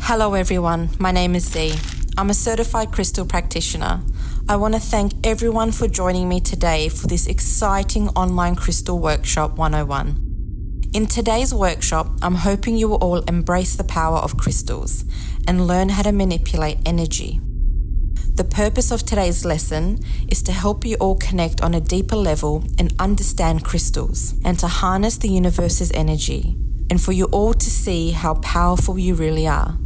Hello everyone, my name is Z. I'm a certified crystal practitioner. I want to thank everyone for joining me today for this exciting online crystal workshop 101. In today's workshop, I'm hoping you will all embrace the power of crystals and learn how to manipulate energy. The purpose of today's lesson is to help you all connect on a deeper level and understand crystals and to harness the universe's energy, and for you all to see how powerful you really are.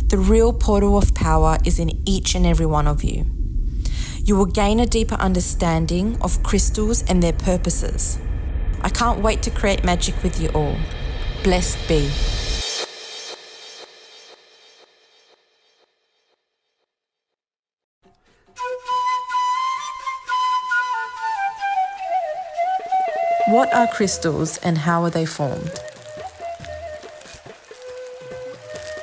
The real portal of power is in each and every one of you. You will gain a deeper understanding of crystals and their purposes. I can't wait to create magic with you all. Blessed be. What are crystals and how are they formed?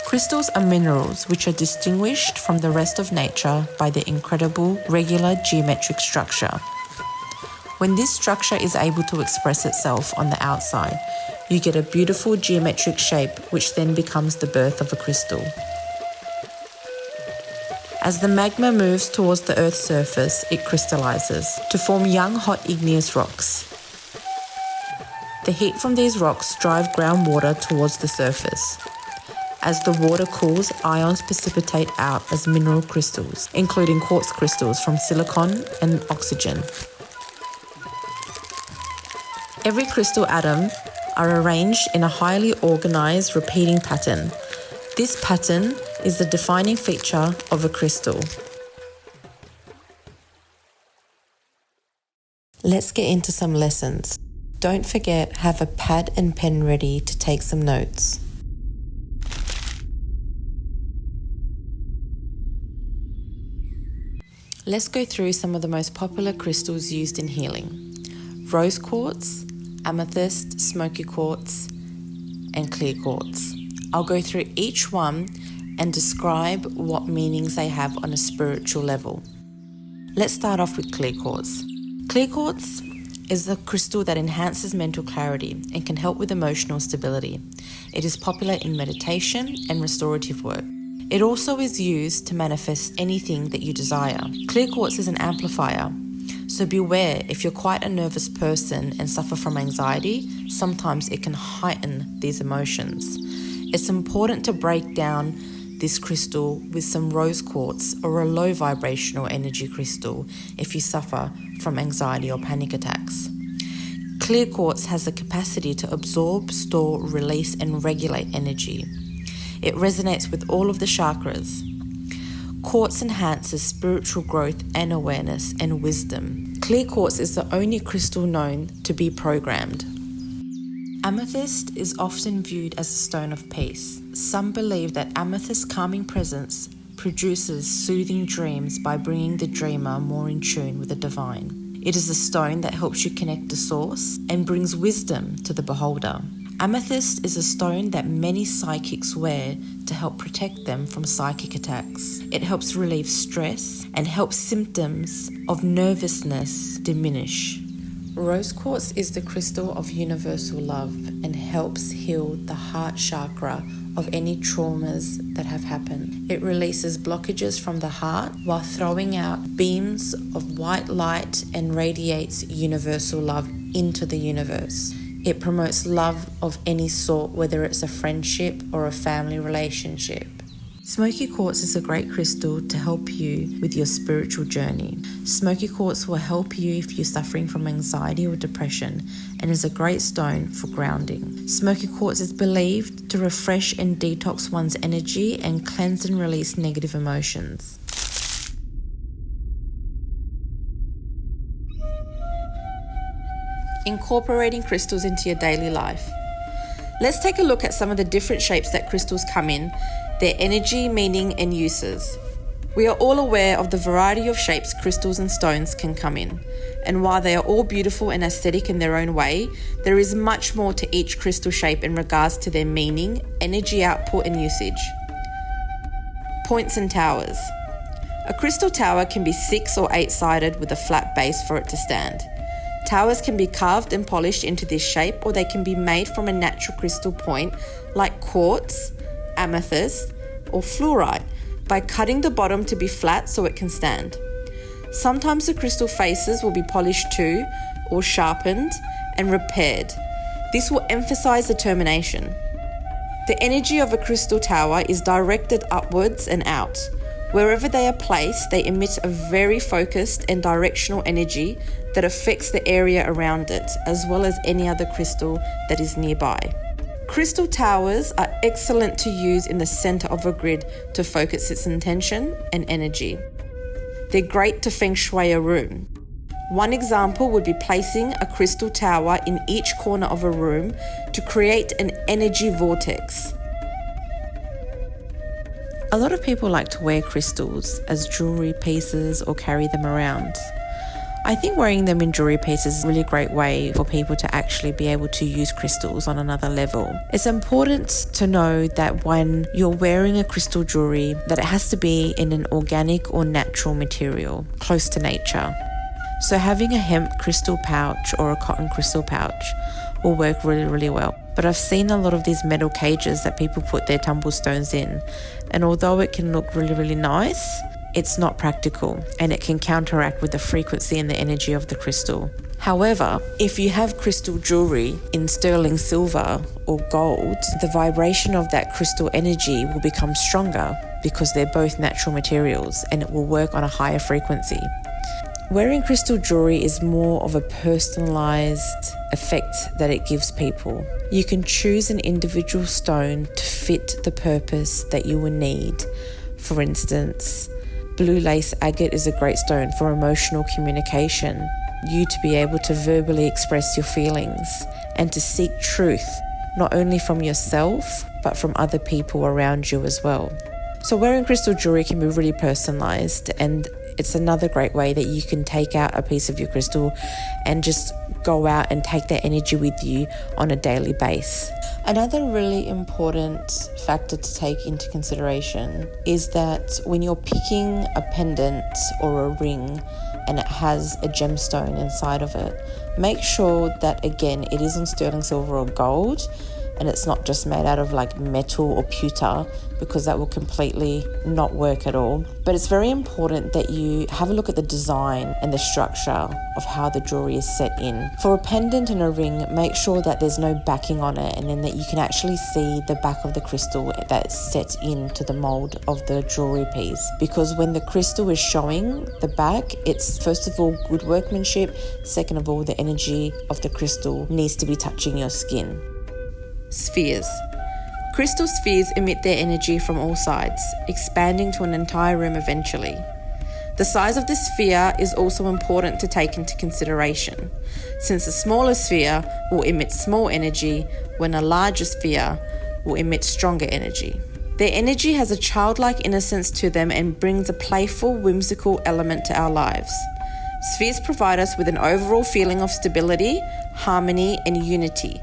Crystals are minerals which are distinguished from the rest of nature by their incredible regular geometric structure. When this structure is able to express itself on the outside, you get a beautiful geometric shape which then becomes the birth of a crystal. As the magma moves towards the Earth's surface, it crystallizes to form young hot igneous rocks. The heat from these rocks drive groundwater towards the surface. As the water cools, ions precipitate out as mineral crystals, including quartz crystals from silicon and oxygen. Every crystal atom are arranged in a highly organized repeating pattern. This pattern is the defining feature of a crystal. Let's get into some lessons. Don't forget, have a pad and pen ready to take some notes. Let's go through some of the most popular crystals used in healing. Rose quartz, amethyst, smoky quartz, and clear quartz. I'll go through each one and describe what meanings they have on a spiritual level. Let's start off with clear quartz. Clear quartz is a crystal that enhances mental clarity and can help with emotional stability. It is popular in meditation and restorative work. It also is used to manifest anything that you desire. Clear quartz is an amplifier, so beware if you're quite a nervous person and suffer from anxiety, sometimes it can heighten these emotions. It's important to break down this crystal with some rose quartz or a low vibrational energy crystal if you suffer from anxiety or panic attacks. Clear quartz has the capacity to absorb, store, release, and regulate energy. It resonates with all of the chakras. Quartz enhances spiritual growth and awareness and wisdom. Clear quartz is the only crystal known to be programmed. Amethyst is often viewed as a stone of peace. Some believe that amethyst's calming presence produces soothing dreams by bringing the dreamer more in tune with the divine. It is a stone that helps you connect to source and brings wisdom to the beholder. Amethyst is a stone that many psychics wear to help protect them from psychic attacks. It helps relieve stress and helps symptoms of nervousness diminish. Rose quartz is the crystal of universal love and helps heal the heart chakra of any traumas that have happened. It releases blockages from the heart while throwing out beams of white light and radiates universal love into the universe. It promotes love of any sort, whether it's a friendship or a family relationship. Smoky quartz is a great crystal to help you with your spiritual journey. Smoky quartz will help you if you're suffering from anxiety or depression and is a great stone for grounding. Smoky quartz is believed to refresh and detox one's energy and cleanse and release negative emotions. Incorporating crystals into your daily life. Let's take a look at some of the different shapes that crystals come in, their energy, meaning, and uses. We are all aware of the variety of shapes crystals and stones can come in, and while they are all beautiful and aesthetic in their own way, there is much more to each crystal shape in regards to their meaning, energy output, and usage. Points and towers. A crystal tower can be 6 or 8-sided with a flat base for it to stand. Towers can be carved and polished into this shape, or they can be made from a natural crystal point like quartz, amethyst, or fluorite by cutting the bottom to be flat so it can stand. Sometimes the crystal faces will be polished too, or sharpened and repaired. This will emphasize determination. The energy of a crystal tower is directed upwards and out. Wherever they are placed, they emit a very focused and directional energy that affects the area around it, as well as any other crystal that is nearby. Crystal towers are excellent to use in the center of a grid to focus its intention and energy. They're great to feng shui a room. One example would be placing a crystal tower in each corner of a room to create an energy vortex. A lot of people like to wear crystals as jewelry pieces or carry them around. I think wearing them in jewelry pieces is a really great way for people to actually be able to use crystals on another level. It's important to know that when you're wearing a crystal jewelry, that it has to be in an organic or natural material, close to nature. So having a hemp crystal pouch or a cotton crystal pouch will work really, really well. But I've seen a lot of these metal cages that people put their tumble stones in, and although it can look really, really nice, it's not practical and it can counteract with the frequency and the energy of the crystal. However, if you have crystal jewelry in sterling silver or gold, the vibration of that crystal energy will become stronger because they're both natural materials and it will work on a higher frequency. Wearing crystal jewelry is more of a personalized effect that it gives people. You can choose an individual stone to fit the purpose that you will need. For instance, blue lace agate is a great stone for emotional communication. You to be able to verbally express your feelings and to seek truth, not only from yourself, but from other people around you as well. So wearing crystal jewelry can be really personalized, and it's another great way that you can take out a piece of your crystal and just go out and take that energy with you on a daily basis. Another really important factor to take into consideration is that when you're picking a pendant or a ring and it has a gemstone inside of it, make sure that, again, it isn't sterling silver or gold, and it's not just made out of like metal or pewter, because that will completely not work at all. But it's very important that you have a look at the design and the structure of how the jewelry is set in. For a pendant and a ring, make sure that there's no backing on it, and then that you can actually see the back of the crystal that's set into the mold of the jewelry piece. Because when the crystal is showing the back, it's first of all good workmanship, second of all the energy of the crystal needs to be touching your skin. Spheres. Crystal spheres emit their energy from all sides, expanding to an entire room eventually. The size of the sphere is also important to take into consideration, since a smaller sphere will emit small energy, when a larger sphere will emit stronger energy. Their energy has a childlike innocence to them and brings a playful, whimsical element to our lives. Spheres provide us with an overall feeling of stability, harmony, and unity.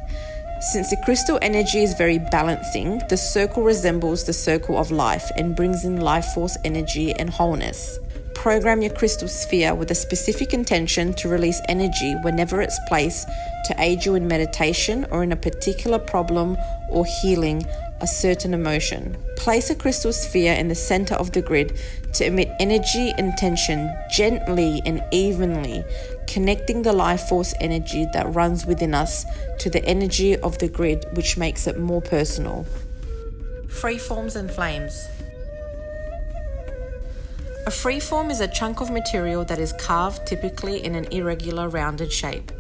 Since the crystal energy is very balancing, the circle resembles the circle of life and brings in life force energy and wholeness. Program your crystal sphere with a specific intention to release energy whenever it's placed to aid you in meditation or in a particular problem or healing a certain emotion. Place a crystal sphere in the center of the grid to emit energy and tension gently and evenly, connecting the life force energy that runs within us to the energy of the grid, which makes it more personal. Freeforms and flames. A freeform is a chunk of material that is carved typically in an irregular rounded shape.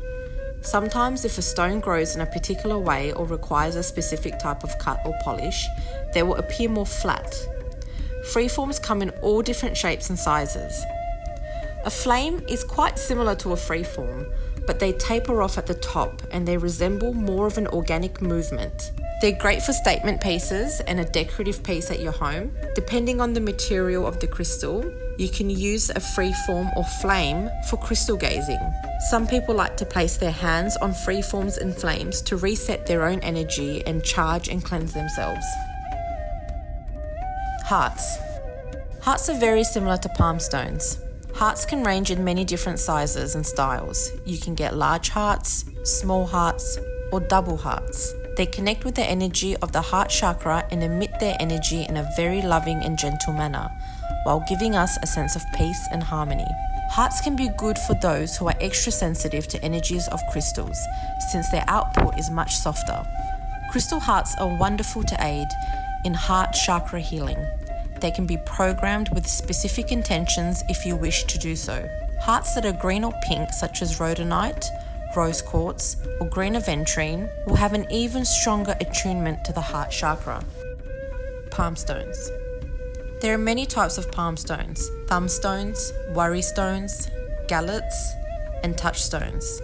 Sometimes if a stone grows in a particular way or requires a specific type of cut or polish, they will appear more flat. Freeforms come in all different shapes and sizes. A flame is quite similar to a freeform, but they taper off at the top and they resemble more of an organic movement. They're great for statement pieces and a decorative piece at your home. Depending on the material of the crystal, you can use a freeform or flame for crystal gazing. Some people like to place their hands on freeforms and flames to reset their own energy and charge and cleanse themselves. Hearts. Hearts are very similar to palm stones. Hearts can range in many different sizes and styles. You can get large hearts, small hearts, or double hearts. They connect with the energy of the heart chakra and emit their energy in a very loving and gentle manner, while giving us a sense of peace and harmony. Hearts can be good for those who are extra sensitive to energies of crystals, since their output is much softer. Crystal hearts are wonderful to aid in heart chakra healing. They can be programmed with specific intentions if you wish to do so. Hearts that are green or pink, such as rhodonite, rose quartz, or green aventurine, will have an even stronger attunement to the heart chakra. Palm stones. There are many types of palm stones: thumb stones, worry stones, gallets, and touchstones.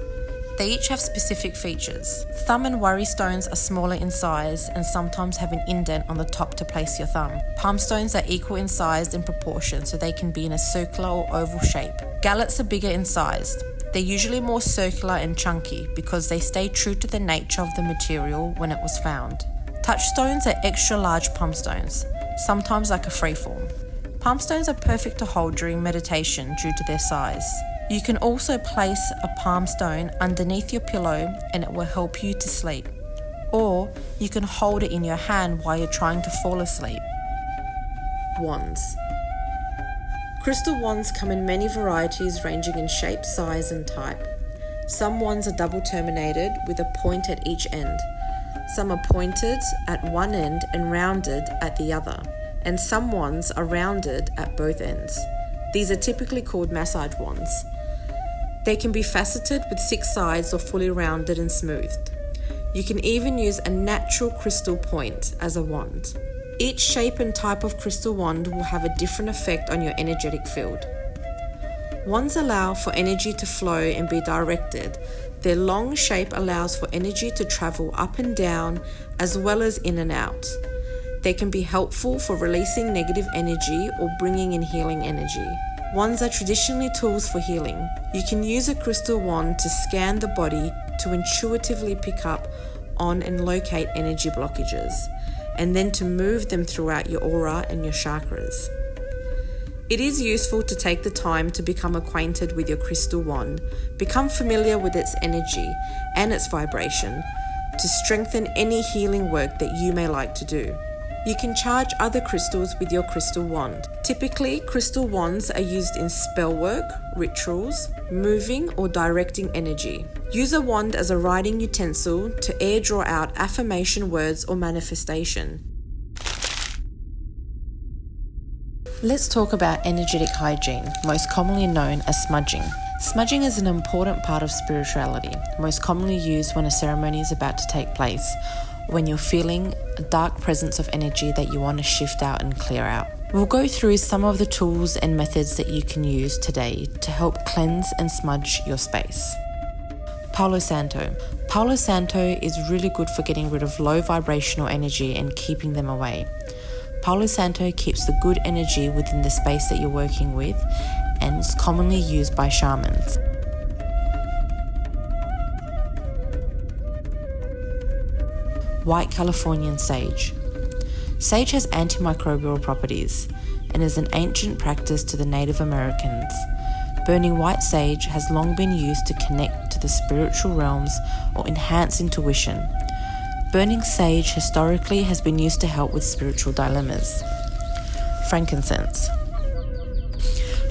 They each have specific features. Thumb and worry stones are smaller in size and sometimes have an indent on the top to place your thumb. Palm stones are equal in size and proportion, so they can be in a circular or oval shape. Gallets are bigger in size. They're usually more circular and chunky because they stay true to the nature of the material when it was found. Touchstones are extra large palm stones, sometimes like a freeform. Palm stones are perfect to hold during meditation due to their size. You can also place a palm stone underneath your pillow and it will help you to sleep. Or you can hold it in your hand while you're trying to fall asleep. Wands. Crystal wands come in many varieties ranging in shape, size and type. Some wands are double terminated with a point at each end. Some are pointed at one end and rounded at the other. And some wands are rounded at both ends. These are typically called massage wands. They can be faceted with 6 sides or fully rounded and smoothed. You can even use a natural crystal point as a wand. Each shape and type of crystal wand will have a different effect on your energetic field. Wands allow for energy to flow and be directed. Their long shape allows for energy to travel up and down as well as in and out. They can be helpful for releasing negative energy or bringing in healing energy. Wands are traditionally tools for healing. You can use a crystal wand to scan the body to intuitively pick up on and locate energy blockages, and then to move them throughout your aura and your chakras. It is useful to take the time to become acquainted with your crystal wand, become familiar with its energy and its vibration to strengthen any healing work that you may like to do. You can charge other crystals with your crystal wand. Typically, crystal wands are used in spell work, rituals, moving or directing energy. Use a wand as a writing utensil to air draw out affirmation words or manifestation. Let's talk about energetic hygiene, most commonly known as smudging. Smudging is an important part of spirituality, most commonly used when a ceremony is about to take place, when you're feeling a dark presence of energy that you want to shift out and clear out. We'll go through some of the tools and methods that you can use today to help cleanse and smudge your space. Palo Santo. Palo Santo is really good for getting rid of low vibrational energy and keeping them away. Palo Santo keeps the good energy within the space that you're working with and is commonly used by shamans. White Californian sage. Sage has antimicrobial properties and is an ancient practice to the Native Americans. Burning white sage has long been used to connect to the spiritual realms or enhance intuition. Burning sage historically has been used to help with spiritual dilemmas. Frankincense.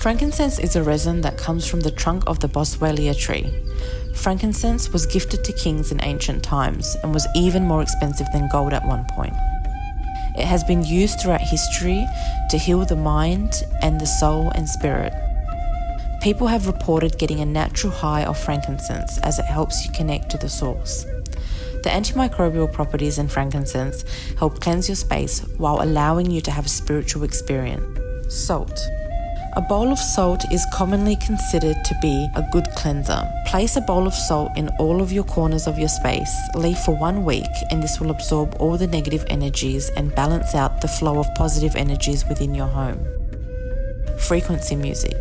Frankincense is a resin that comes from the trunk of the boswellia tree. Frankincense was gifted to kings in ancient times and was even more expensive than gold at one point. It has been used throughout history to heal the mind and the soul and spirit. People have reported getting a natural high of frankincense as it helps you connect to the source. The antimicrobial properties in frankincense help cleanse your space while allowing you to have a spiritual experience. Salt. A bowl of salt is commonly considered to be a good cleanser. Place a bowl of salt in all of your corners of your space, leave for 1 week, and this will absorb all the negative energies and balance out the flow of positive energies within your home. Frequency music.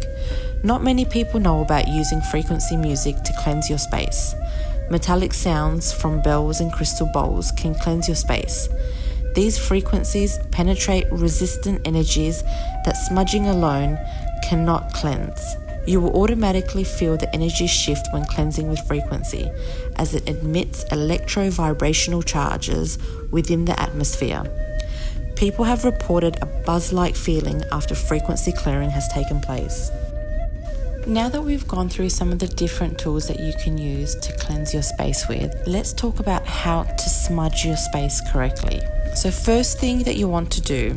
Not many people know about using frequency music to cleanse your space. Metallic sounds from bells and crystal bowls can cleanse your space. These frequencies penetrate resistant energies that smudging alone cannot cleanse. You will automatically feel the energy shift when cleansing with frequency, as it emits electro-vibrational charges within the atmosphere. People have reported a buzz-like feeling after frequency clearing has taken place. Now that we've gone through some of the different tools that you can use to cleanse your space with, let's talk about how to smudge your space correctly. So first thing that you want to do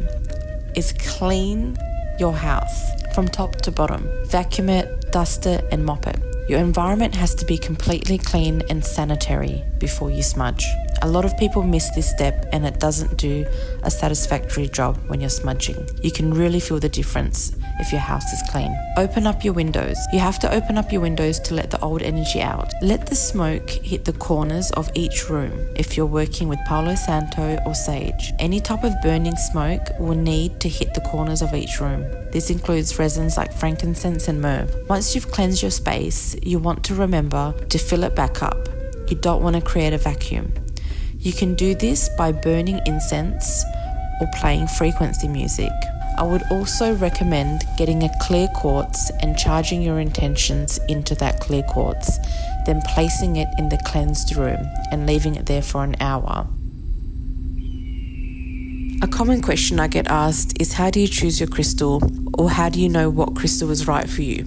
is clean your house from top to bottom. Vacuum it, dust it, and mop it. Your environment has to be completely clean and sanitary before you smudge. A lot of people miss this step and it doesn't do a satisfactory job when you're smudging. You can really feel the difference if your house is clean. Open up your windows. You have to open up your windows to let the old energy out. Let the smoke hit the corners of each room if you're working with Palo Santo or sage. Any type of burning smoke will need to hit the corners of each room. This includes resins like frankincense and myrrh. Once you've cleansed your space, you want to remember to fill it back up. You don't want to create a vacuum. You can do this by burning incense or playing frequency music. I would also recommend getting a clear quartz and charging your intentions into that clear quartz, then placing it in the cleansed room and leaving it there for an hour. A common question I get asked is, how do you choose your crystal, or how do you know what crystal is right for you?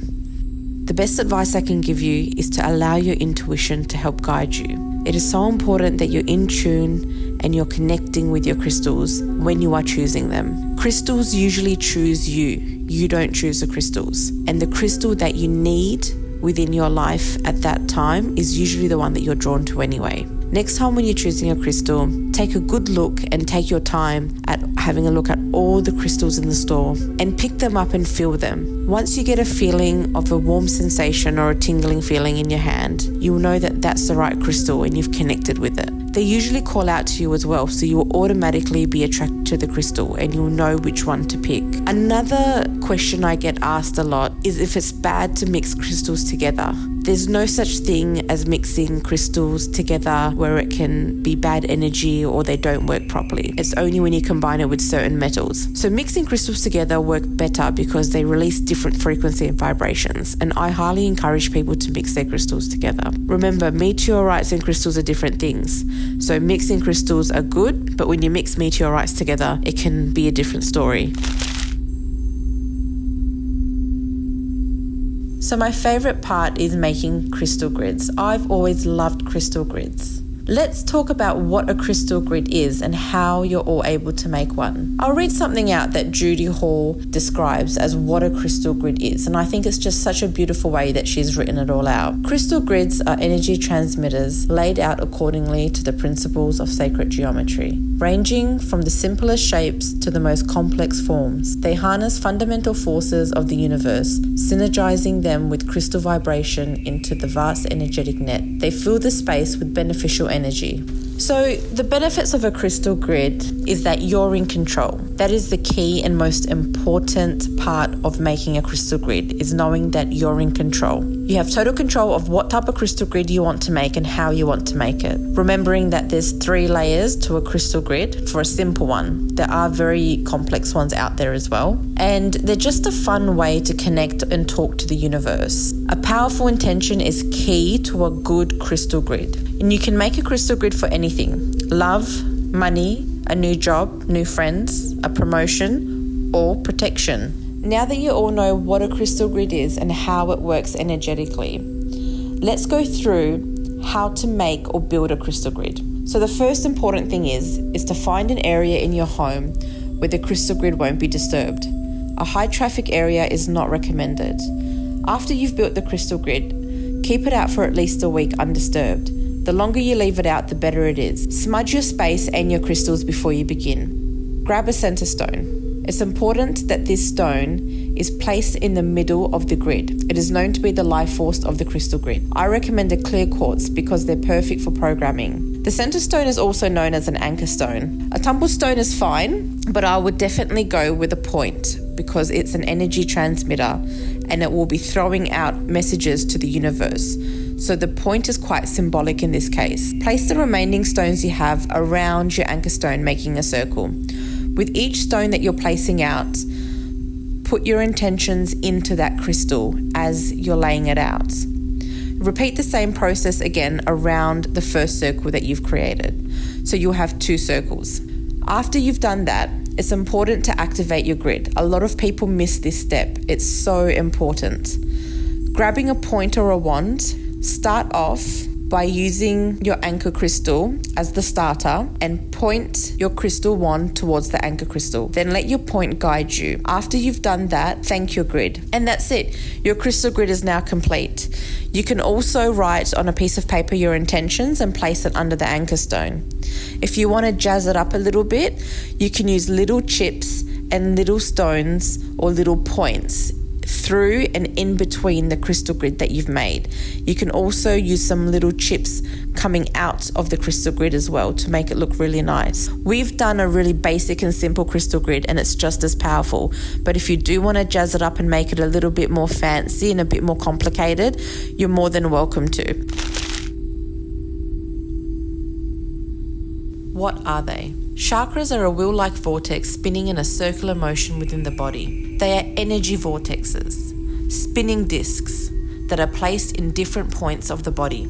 The best advice I can give you is to allow your intuition to help guide you. It is so important that you're in tune and you're connecting with your crystals when you are choosing them. Crystals usually choose you. You don't choose the crystals. And the crystal that you need within your life at that time is usually the one that you're drawn to anyway. Next time when you're choosing a crystal, take a good look and take your time at having a look at all the crystals in the store and pick them up and feel them. Once you get a feeling of a warm sensation or a tingling feeling in your hand, you'll know that that's the right crystal and you've connected with it. They usually call out to you as well, so you will automatically be attracted to the crystal and you'll know which one to pick. Another question I get asked a lot is if it's bad to mix crystals together. There's no such thing as mixing crystals together where it can be bad energy or they don't work properly. It's only when you combine it with certain metals. So mixing crystals together work better because they release different frequency and vibrations, and I highly encourage people to mix their crystals together. Remember, meteorites and crystals are different things. So mixing crystals are good, but when you mix meteorites together, it can be a different story. So my favorite part is making crystal grids. I've always loved crystal grids. Let's talk about what a crystal grid is and how you're all able to make one. I'll read something out that Judy Hall describes as what a crystal grid is, and I think it's just such a beautiful way that she's written it all out. Crystal grids are energy transmitters laid out accordingly to the principles of sacred geometry, ranging from the simplest shapes to the most complex forms. They harness fundamental forces of the universe, synergizing them with crystal vibration into the vast energetic net. They fill the space with beneficial energy. So the benefits of a crystal grid is that you're in control. That is the key and most important part of making a crystal grid, is knowing that you're in control. You have total control of what type of crystal grid you want to make and how you want to make it. Remembering that there's 3 layers to a crystal grid for a simple one. There are very complex ones out there as well. And they're just a fun way to connect and talk to the universe. A powerful intention is key to a good crystal grid. And you can make a crystal grid for anything: love, money, a new job, new friends, a promotion, or protection. Now that you all know what a crystal grid is and how it works energetically, let's go through how to make or build a crystal grid. So the first important thing is to find an area in your home where the crystal grid won't be disturbed. A high traffic area is not recommended. After you've built the crystal grid, keep it out for at least a week undisturbed. The longer you leave it out, the better it is. Smudge your space and your crystals before you begin. Grab a center stone. It's important that this stone is placed in the middle of the grid. It is known to be the life force of the crystal grid. I recommend a clear quartz because they're perfect for programming. The center stone is also known as an anchor stone. A tumble stone is fine, but I would definitely go with a point because it's an energy transmitter and it will be throwing out messages to the universe. So the point is quite symbolic in this case. Place the remaining stones you have around your anchor stone, making a circle. With each stone that you're placing out, put your intentions into that crystal as you're laying it out. Repeat the same process again around the first circle that you've created. So you'll have 2 circles. After you've done that, it's important to activate your grid. A lot of people miss this step. It's so important. Grabbing a point or a wand, start off by using your anchor crystal as the starter and point your crystal wand towards the anchor crystal. Then let your point guide you. After you've done that, thank your grid. And that's it. Your crystal grid is now complete. You can also write on a piece of paper your intentions and place it under the anchor stone. If you want to jazz it up a little bit, you can use little chips and little stones or little points through and in between the crystal grid that you've made. You can also use some little chips coming out of the crystal grid as well to make it look really nice. We've done a really basic and simple crystal grid and it's just as powerful. But if you do want to jazz it up and make it a little bit more fancy and a bit more complicated, you're more than welcome to. What are they? Chakras are a wheel-like vortex spinning in a circular motion within the body. They are energy vortexes, spinning discs that are placed in different points of the body.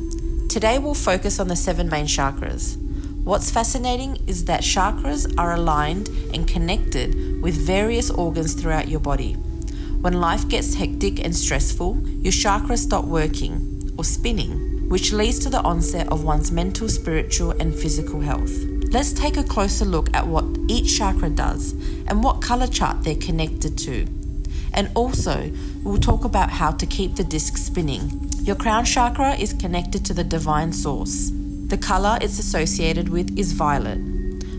Today we'll focus on the 7 main chakras. What's fascinating is that chakras are aligned and connected with various organs throughout your body. When life gets hectic and stressful, your chakras stop working or spinning, which leads to the onset of one's mental, spiritual, and physical health. Let's take a closer look at what each chakra does and what color chart they're connected to. And also, we'll talk about how to keep the disc spinning. Your crown chakra is connected to the divine source. The color it's associated with is violet.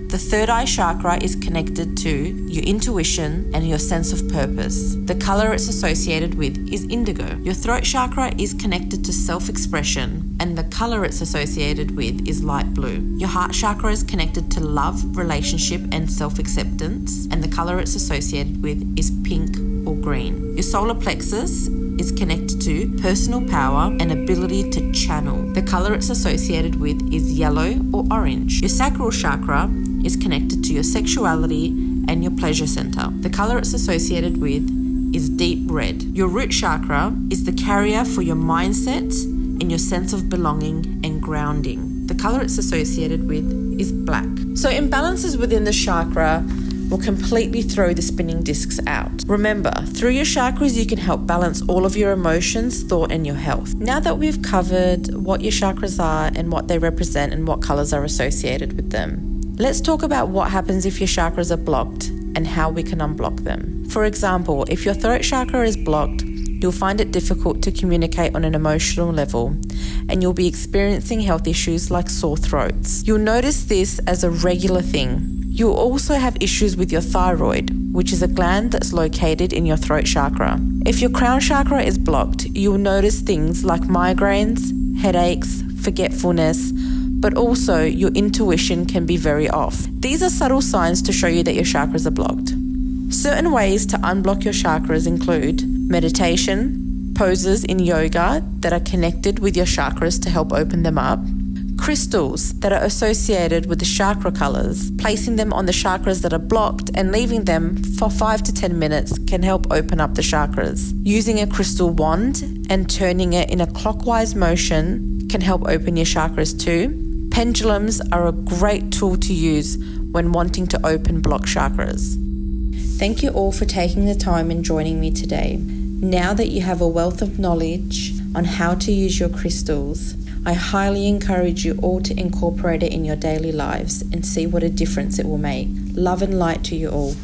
The third eye chakra is connected to your intuition and your sense of purpose. The color it's associated with is indigo. Your throat chakra is connected to self-expression and the color it's associated with is light blue. Your heart chakra is connected to love, relationship and self-acceptance and the color it's associated with is pink or green. Your solar plexus is connected to personal power and ability to channel. The color it's associated with is yellow or orange. Your sacral chakra is connected to your sexuality and your pleasure center. The color it's associated with is deep red. Your root chakra is the carrier for your mindset and your sense of belonging and grounding. The color it's associated with is black. So imbalances within the chakra will completely throw the spinning discs out. Remember, through your chakras you can help balance all of your emotions, thought and your health. Now that we've covered what your chakras are and what they represent and what colors are associated with them, let's talk about what happens if your chakras are blocked and how we can unblock them. For example, if your throat chakra is blocked, you'll find it difficult to communicate on an emotional level and you'll be experiencing health issues like sore throats. You'll notice this as a regular thing. You'll also have issues with your thyroid, which is a gland that's located in your throat chakra. If your crown chakra is blocked, you'll notice things like migraines, headaches, forgetfulness, but also your intuition can be very off. These are subtle signs to show you that your chakras are blocked. Certain ways to unblock your chakras include meditation, poses in yoga that are connected with your chakras to help open them up, crystals that are associated with the chakra colors, placing them on the chakras that are blocked and leaving them for 5 to 10 minutes can help open up the chakras. Using a crystal wand and turning it in a clockwise motion can help open your chakras too. Pendulums are a great tool to use when wanting to open blocked chakras. Thank you all for taking the time and joining me today. Now that you have a wealth of knowledge on how to use your crystals, I highly encourage you all to incorporate it in your daily lives and see what a difference it will make. Love and light to you all.